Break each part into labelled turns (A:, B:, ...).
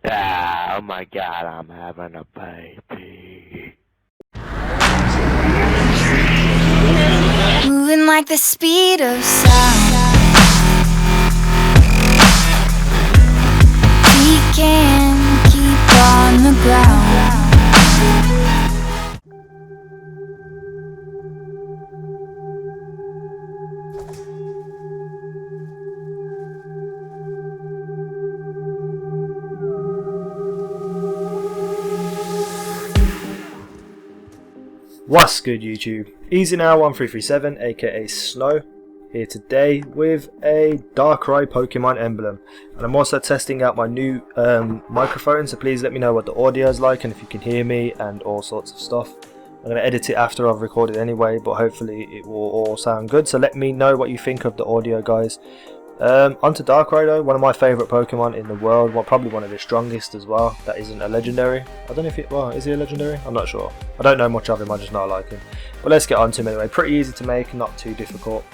A: Ah, oh my god, I'm having a baby.
B: Moving like the speed of sound. We can keep on the ground.
C: What's good, YouTube? Easy Now 1337, aka Snow, here today with a Darkrai Pokemon Emblem, and I'm also testing out my new microphone. So please let me know what the audio is like and if you can hear me and all sorts of stuff. I'm going to edit it after I've recorded anyway, but hopefully it will all sound good. So let me know what you think of the audio, guys. Onto Darkrai though, one of my favourite Pokemon in the world, probably one of the strongest as well, that isn't a legendary. I don't know if is he a legendary? I'm not sure. I don't know much of him, I just know I like him. But let's get on to him anyway. Pretty easy to make, not too difficult.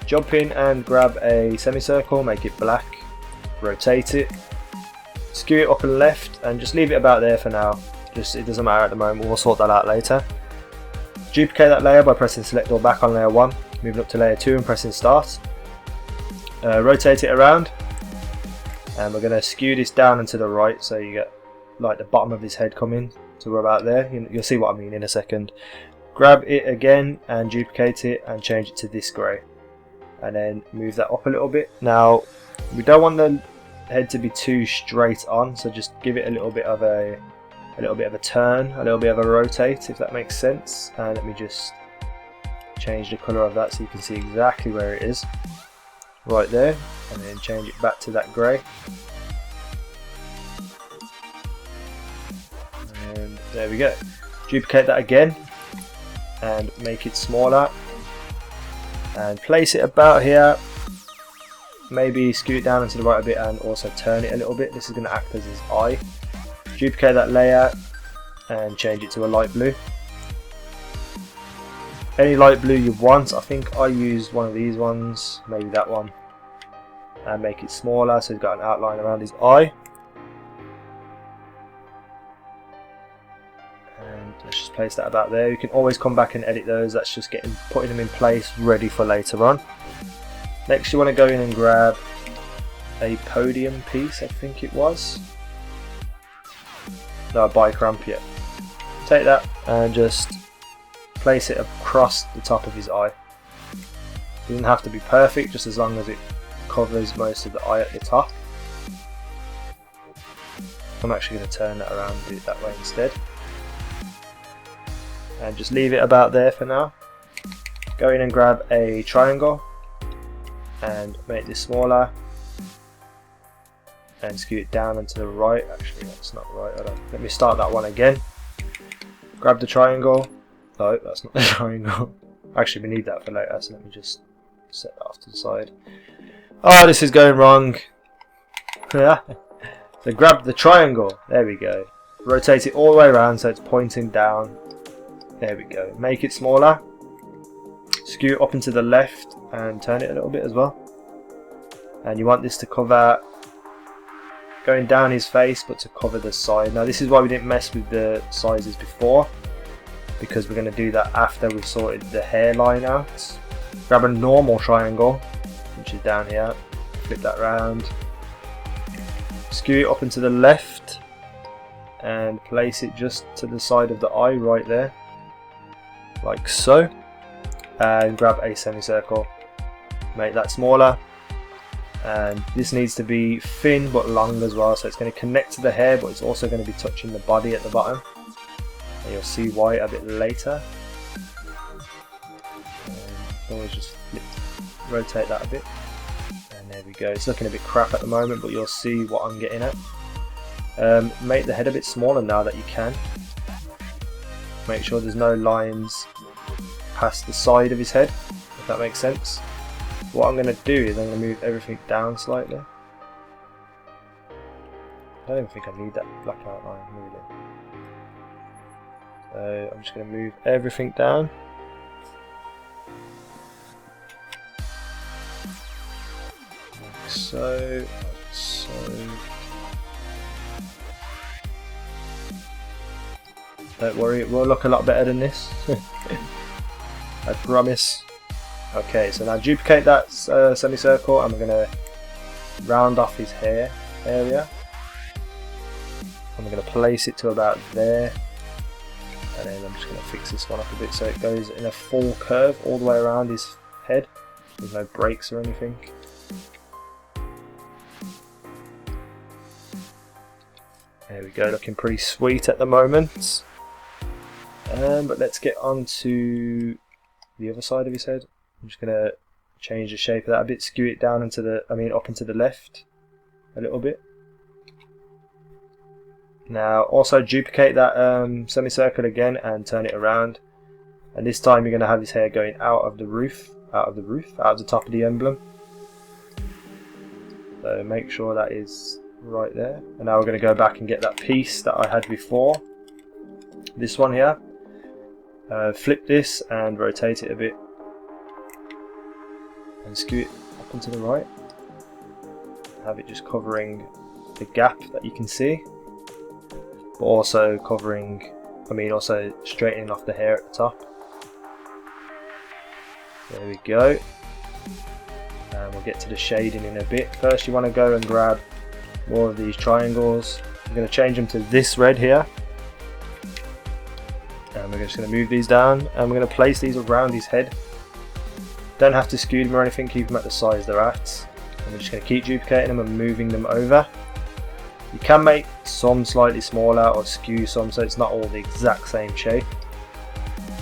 C: Jump in and grab a semicircle, make it black, rotate it, skew it up and left, and just leave it about there for now. It doesn't matter at the moment, we'll sort that out later. Duplicate that layer by pressing select or back on layer 1, moving up to layer 2 and pressing start. Rotate it around, and we're going to skew this down and to the right, so you get like the bottom of his head coming to about there. You'll see what I mean in a second. Grab it again and duplicate it and change it to this grey, and then move that up a little bit. Now we don't want the head to be too straight on, so just give it a little bit of a turn, a little bit of a rotate, if that makes sense. And let me just change the colour of that so you can see exactly where it is. Right there, and then change it back to that grey, and there we go. Duplicate that again and make it smaller and place it about here. Maybe skew it down and to the right a bit and also turn it a little bit. This is going to act as his eye. Duplicate that layer and change it to a light blue. Any light blue you want. I think I used one of these ones, maybe that one, and make it smaller so he's got an outline around his eye. And let's just place that about there. You can always come back and edit those. That's just putting them in place, ready for later on. Next, you want to go in and grab a podium piece. I think it was. No, a bike ramp. Yeah. Take that and just place it across the top of his eye. It doesn't have to be perfect, just as long as it covers most of the eye at the top. I'm actually going to turn that around and do it that way instead. And just leave it about there for now. Go in and grab a triangle and make this smaller. And skew it down and to the right. Actually, that's not right. Hold on. Let me start that one again. Grab the triangle. No, that's not the triangle. Actually, we need that for later, so let me just set that off to the side. Oh, this is going wrong. So grab the triangle. There we go. Rotate it all the way around so it's pointing down. There we go. Make it smaller. Skew it up and to the left and turn it a little bit as well. And you want this to cover, going down his face, but to cover the side. Now this is why we didn't mess with the sizes before, because we're going to do that after we've sorted the hairline out. Grab a normal triangle, which is down here, flip that round, skew it up and to the left, and place it just to the side of the eye right there, like so. And grab a semicircle, make that smaller, and this needs to be thin but long as well, so it's going to connect to the hair, but it's also going to be touching the body at the bottom. And you'll see why a bit later. Always just rotate that a bit, and there we go. It's looking a bit crap at the moment, but you'll see what I'm getting at. Make the head a bit smaller now that you can. Make sure there's no lines past the side of his head, if that makes sense. What I'm going to do is I'm going to move everything down slightly. I don't even think I need that black outline really. So I'm just going to move everything down. Like so, like so. Don't worry, it will look a lot better than this. I promise. Okay, so now duplicate that semicircle, and we're going to round off his hair area. And we're going to place it to about there. And then I'm just going to fix this one up a bit so it goes in a full curve all the way around his head. There's no breaks or anything. There we go, looking pretty sweet at the moment. But let's get on to the other side of his head. I'm just going to change the shape of that a bit, skew it down into the, up into the left a little bit. Now also duplicate that semicircle again and turn it around. And this time you're going to have his hair going out of the top of the emblem. So make sure that is right there. And now we're going to go back and get that piece that I had before. This one here. Flip this and rotate it a bit. And skew it up and to the right. Have it just covering the gap that you can see. But also covering, also straightening off the hair at the top. There we go. And we'll get to the shading in a bit. First you want to go and grab more of these triangles. I'm going to change them to this red here. And we're just going to move these down and we're going to place these around his head. Don't have to skew them or anything, keep them at the size they're at. And we're just going to keep duplicating them and moving them over. You can make some slightly smaller or skew some so it's not all the exact same shape.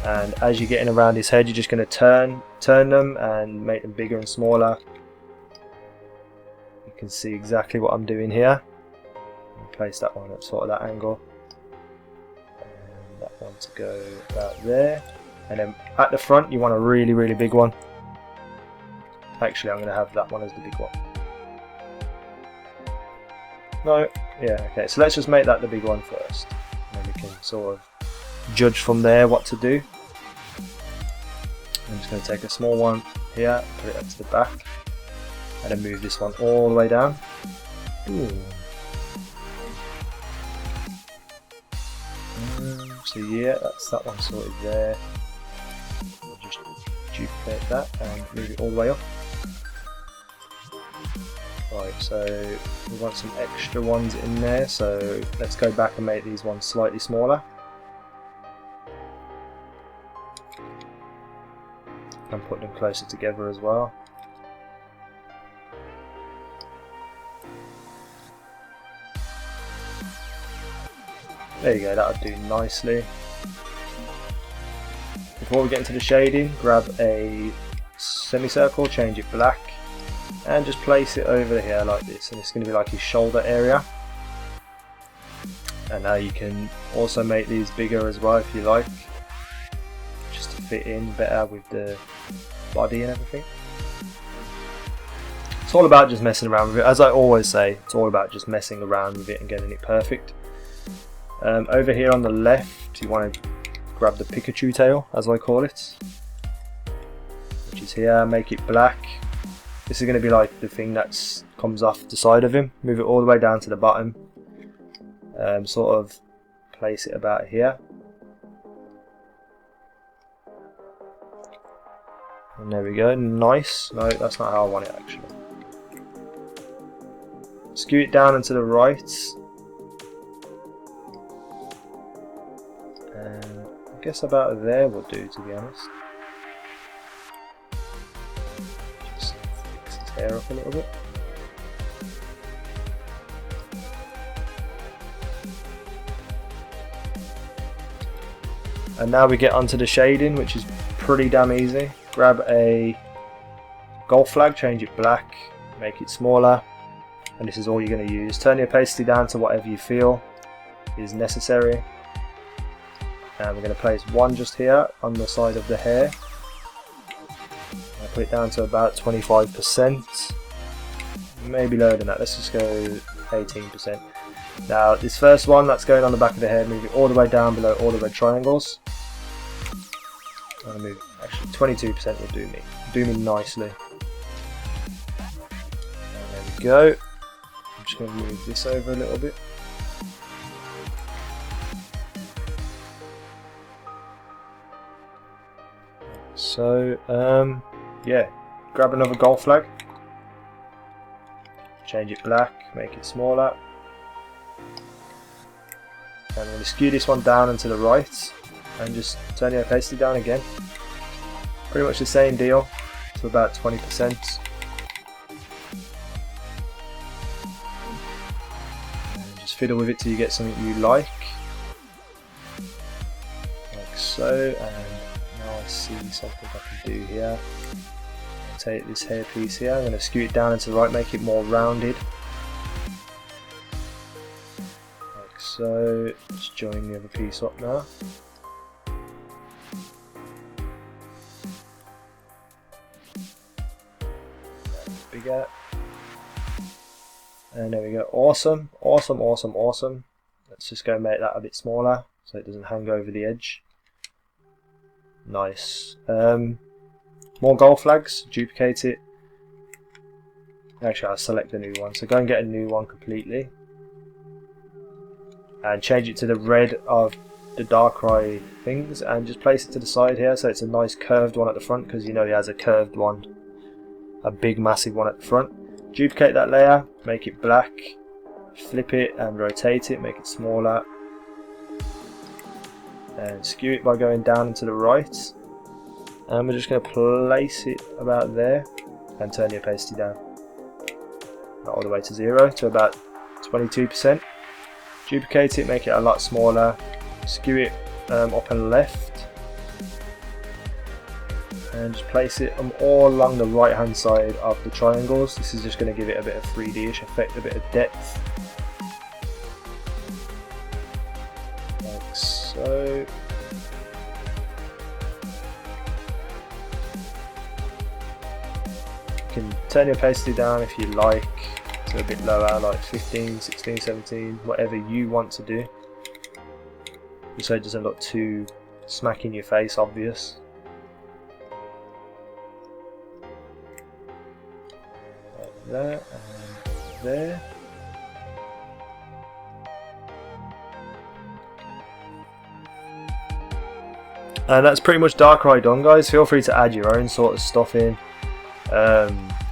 C: And as you're getting around his head, you're just going to turn them and make them bigger and smaller. You can see exactly what I'm doing here. Place that one at sort of that angle. And that one to go about there. And then at the front you want a really, really big one. Actually, I'm going to have that one as the big one. No, yeah, okay, so let's just make that the big one first. And then we can sort of judge from there what to do. I'm just going to take a small one here, put it up to the back, and then move this one all the way down. So yeah, that's that one sorted there. We'll just duplicate that and move it all the way up. Right, so we want some extra ones in there, so let's go back and make these ones slightly smaller. And put them closer together as well. There you go, that'll do nicely. Before we get into the shading, grab a semicircle, change it black, and just place it over here like this, and it's going to be like his shoulder area. And now you can also make these bigger as well if you like, just to fit in better with the body and everything. It's all about just messing around with it. As I always say, it's all about just messing around with it and getting it perfect. Over here on the left you want to grab the Pikachu tail, as I call it, which is here. Make it black. This is going to be like the thing that comes off the side of him. Move it all the way down to the bottom. Sort of place it about here. And there we go, nice. No, that's not how I want it actually. Skew it down and to the right. And I guess about there will do, to be honest. Just fix his hair up a little bit. And now we get onto the shading, which is pretty damn easy. Grab a golf flag, change it black, make it smaller, and this is all you're going to use. Turn the opacity down to whatever you feel is necessary. And we're going to place one just here on the side of the hair. I'll put it down to about 25%, maybe lower than that. Let's just go 18%. Now this first one that's going on the back of the head, move it all the way down below all the red triangles. Move, actually 22% will do me nicely. And there we go. I'm just going to move this over a little bit. So, yeah, grab another gold flag, change it black, make it smaller, and I'm going to skew this one down and to the right, and just turn the opacity down again. Pretty much the same deal, to about 20%. And just fiddle with it till you get something you like so. And now I see something I can do here. I'll take this hair piece here, I'm going to skew it down and to the right, make it more rounded. Like so. Let's join the other piece up now. Bigger. And there we go. Awesome, awesome, awesome, awesome. Let's just go and make that a bit smaller so it doesn't hang over the edge. Nice. More gold flags, duplicate it. Actually, I'll select a new one. So go and get a new one completely. And change it to the red of the Darkrai things. And just place it to the side here so it's a nice curved one at the front, because you know he has a curved one. A big massive one at the front. Duplicate that layer, make it black. Flip it and rotate it, make it smaller. And skew it by going down and to the right, and we're just going to place it about there and turn the opacity down, not all the way to 0, to about 22%. Duplicate it, make it a lot smaller, skew it up and left, and just place it all along the right hand side of the triangles. This is just going to give it a bit of 3D-ish effect, a bit of depth. So you can turn your opacity down if you like to a bit lower, like 15, 16, 17, whatever you want to do, just so it doesn't look too smack in your face obvious. Like that, and there. And that's pretty much Darkrai done, guys. Feel free to add your own sort of stuff in,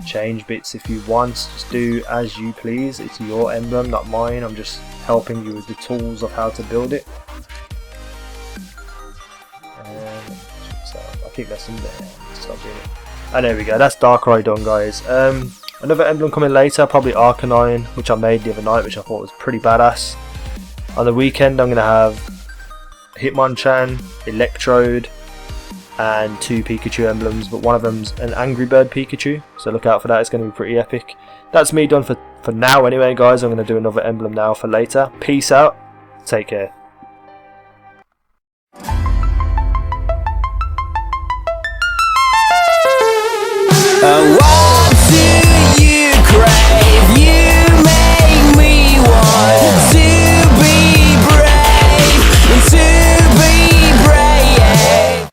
C: change bits if you want. Just do as you please. It's your emblem, not mine. I'm just helping you with the tools of how to build it. And I keep messing there. Stop doing it. And there we go. That's Darkrai done, guys. Another emblem coming later, probably Arcanine, which I made the other night, which I thought was pretty badass. On the weekend, I'm gonna have Hitmonchan, Electrode, and 2 Pikachu emblems, but one of them's an Angry Bird Pikachu, so look out for that. It's going to be pretty epic. That's me done for now anyway, guys. I'm going to do another emblem now for later. Peace out, take care.
D: Wow.